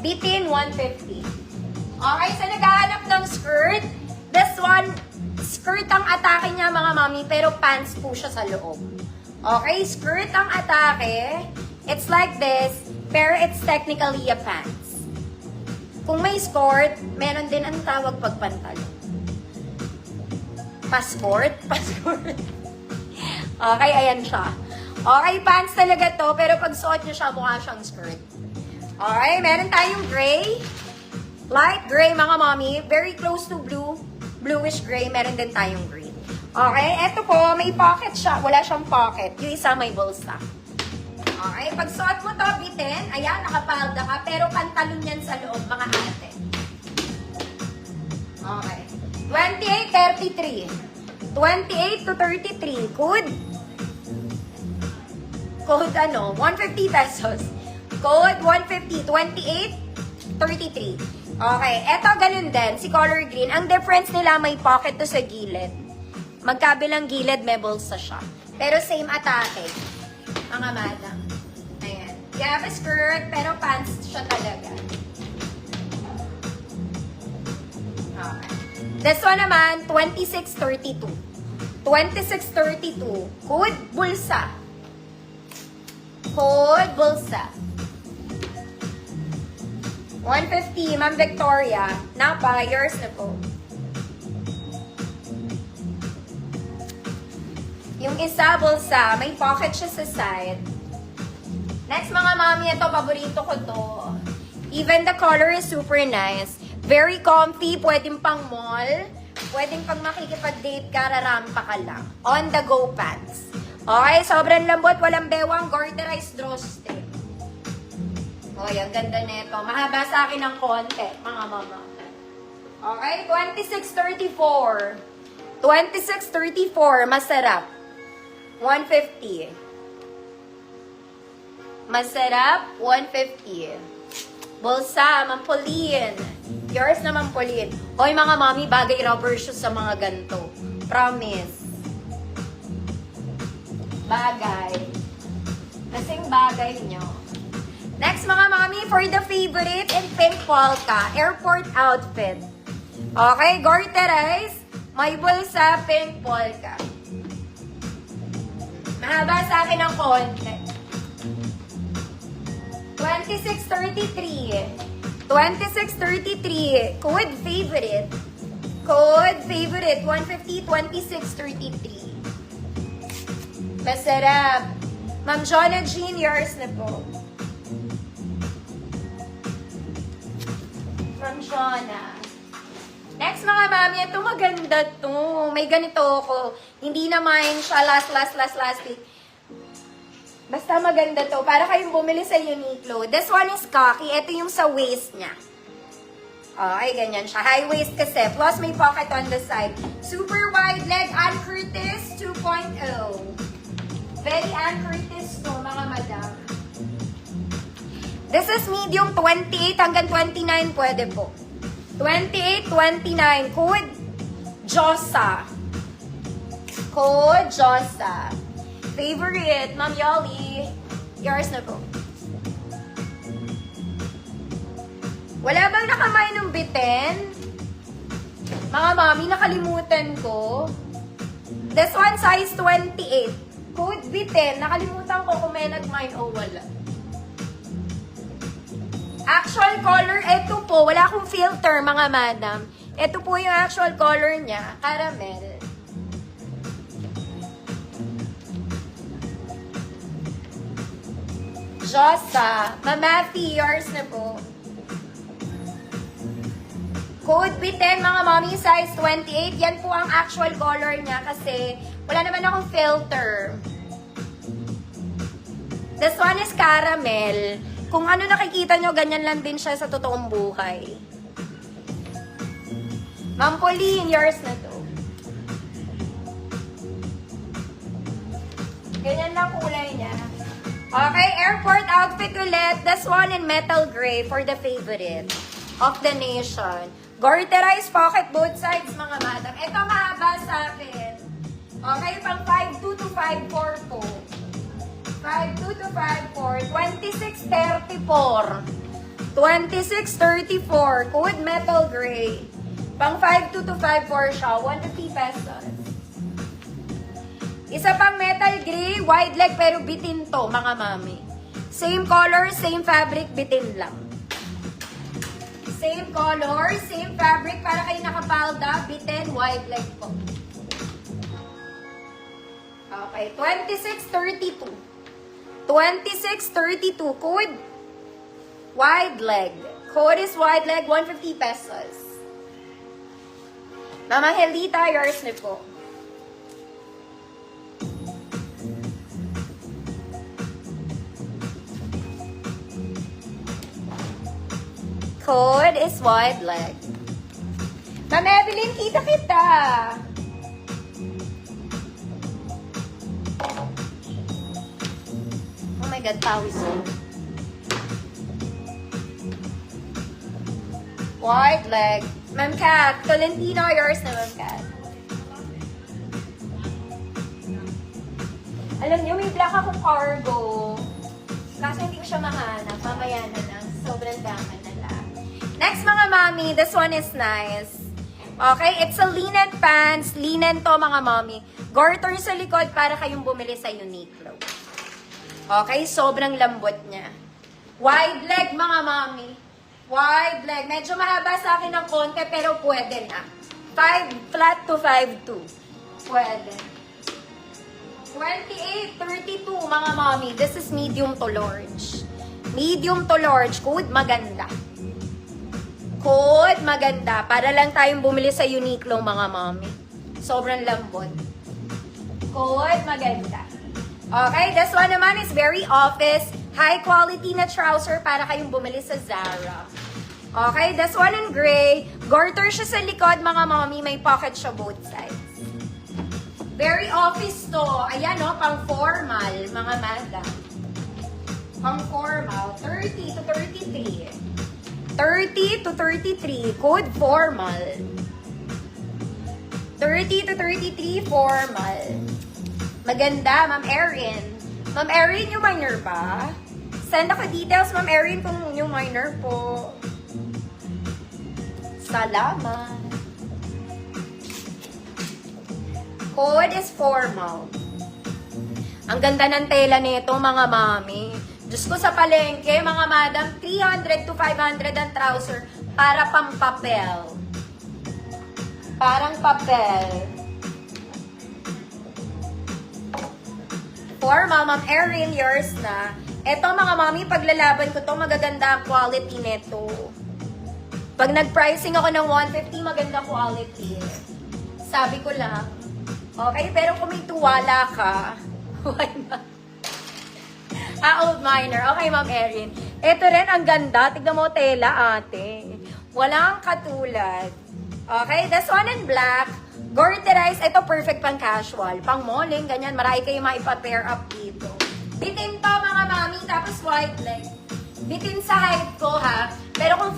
Bitin, 150. Okay, so naghahanap ng skirt. This one, skirt ang atake niya mga mami, pero pants po siya sa loob. Okay, skirt ang atake. It's like this, pero it's technically a pants. Kung may skirt, meron din ang tawag pag pantalon. Paskort? Paskort. Okay, ayan siya. Okay, pants talaga to, pero pag suot niyo siya, mukha siyang skirt. Okay, meron tayong gray. Light gray, mga mommy. Very close to blue. Bluish gray. Meron din tayong green. Okay, eto po, may pocket siya. Wala siyang pocket. Yung isa may bulsa. Okay, pag suot mo to, bitin. Ayan, nakapalda ka. Pero pantalon yan sa loob, mga ate. Okay. 28, 33. 28 to 33. Good. Code ano? 150 pesos. Code 150. 28, 33. Okay. Eto, ganun din. Si color green. Ang difference nila, may pocket to sa gilid. Magkabilang gilid, may bulsa siya. Pero same atake. Mga madam. Ayan. You have a skirt, pero pants siya talaga. Okay. This one naman, 2632. 2632. Code bulsa. Code bulsa. 150, Ma'am Victoria. Napa, yours na po. Yung isa, bulsa. May pocket siya sa side. Next, mga mami, ito, paborito ko to. Even the color is super nice. Very comfy. Pwedeng pang mall. Pwedeng pang makikipag-date ka, rarampa ka lang. On the go pants. Okay, sobrang lambot. Walang bewang. Garterized drawstring. Okay, ang ganda nito. Mahaba sa akin ng konti, mga mama. Okay, 2634. 2634, masarap. 150. Masarap, 150. Bulsa, mampulin. Yours na mampulin. Hoy, mga mami, bagay rubber shoes sa mga ganito. Promise. Bagay. Kasing bagay nyo. Next, mga mami, for the favorite in pink polka, airport outfit. Okay, garterized, may bulsa, pink polka. Mahaba sa akin ng konti. 2633. 2633. Code favorite. Code favorite. 150, 2633. Masarap. Ma'am Jonna Jean, yours na po. From Shona. Next, mga mami, ito maganda to. May ganito ako. Hindi naman siya last week. Basta maganda to. Para kayong bumili sa Uniqlo. This one is khaki. Ito yung sa waist niya. Ay, ganyan siya. High waist kasi. Plus, may pocket on the side. Super wide leg. Ann Curtis 2.0. Very Ann Curtis to, mga madam. This is medium 28 hanggang 29 pwede po. 28, 29. Code Josa. Code Josa. Favorite, Ma'am Yoli. Yours na po. Wala bang nakamay ng bitin? Mga mami, nakalimutan ko. This one, size 28. Code bitin. Nakalimutan ko kung may nag-mine o wala. Actual color, ito po, wala akong filter, mga madam. Ito po yung actual color niya, caramel. Josa, Mamafi, yours na po. Code B10, mga mommy, size 28. Yan po ang actual color niya kasi wala naman akong filter. This one is caramel. Kung ano nakikita nyo, ganyan lang din siya sa totoong buhay. Ma'am Pauline, yours na to. Ganyan lang kulay niya. Okay, airport outfit ulit. This one in metal gray for the favorite of the nation. Garterized pocket both sides, mga madam. Ito mahaba sa akin. Okay, pang 5'2 to 5'4 po. 5'2 to 5'4. 2634. 2634. Code metal gray. Pang 5'2" to 5'4" siya. 150 pesos. Isa pang metal gray, wide leg pero bitin to, mga mami. Same color, same fabric, bitin lang. Same color, same fabric, para kayo nakapalda, bitin, wide leg po. Okay, 2632. 2632, code wide leg. Code is wide leg, 150 pesos. Mama Helita, yours na po. Code is wide leg. Ma'am Evelyn, kita. Oh my God, pawis mo. Wide leg. Ma'am Kat, Tolentino, yours na, Ma'am Kat. Alam niyo, may black akong cargo. Kaso hindi ko siya mahanap. Mamaya na lang. Sobrang dama na lang. Next, mga mami, this one is nice. Okay, it's a linen pants. Linen to, mga mami. Garter sa likod para kayong bumili sa Uniqlo. Okay, sobrang lambot niya. Wide leg, mga mami. Wide leg. Medyo mahaba sa akin ng konti, pero pwede na. 5 flat to 5'2". Pwede. 28, 32, mga mami. This is medium to large. Medium to large. Code maganda. Code maganda. Para lang tayong bumili sa Uniqlo, mga mami. Sobrang lambot. Code maganda. Okay, this one naman is very office. High quality na trouser para kayong bumili sa Zara. Okay, this one in gray. Garter siya sa likod, mga mami. May pocket siya both sides. Very office to. Ayan, no, pang formal, mga madam. Pang formal. 30 to 33. 30 to 33. Code formal. 30 to 33, formal. Maganda, Ma'am Erin. Ma'am Erin, yung minor ba? Send ako details, Ma'am Erin, kung yung minor po. Salamat. Code is formal. Ang ganda ng tela nito, mga mami. Diyos ko, sa palengke, mga madam, 300 to 500 ang trouser para pang papel. Parang papel. Formal, Ma'am Erin, yours na. Eto, mga mami, paglalaban ko to, magaganda ang quality nito. Pag nag-pricing ako ng 150, maganda quality. Sabi ko lang. Okay, pero kung may tuwala ka, why not? Old minor. Okay, Ma'am Erin. Ito rin, ang ganda. Tignan mo, tela, ate. Walang katulad. Okay, this one in black. Garterize. Ito, perfect pang casual. Pang morning, ganyan. Marami kayo maipa-pair up dito. Bitin to, mga mami. Tapos white leg. Bitin sa height ko, ha. Pero kung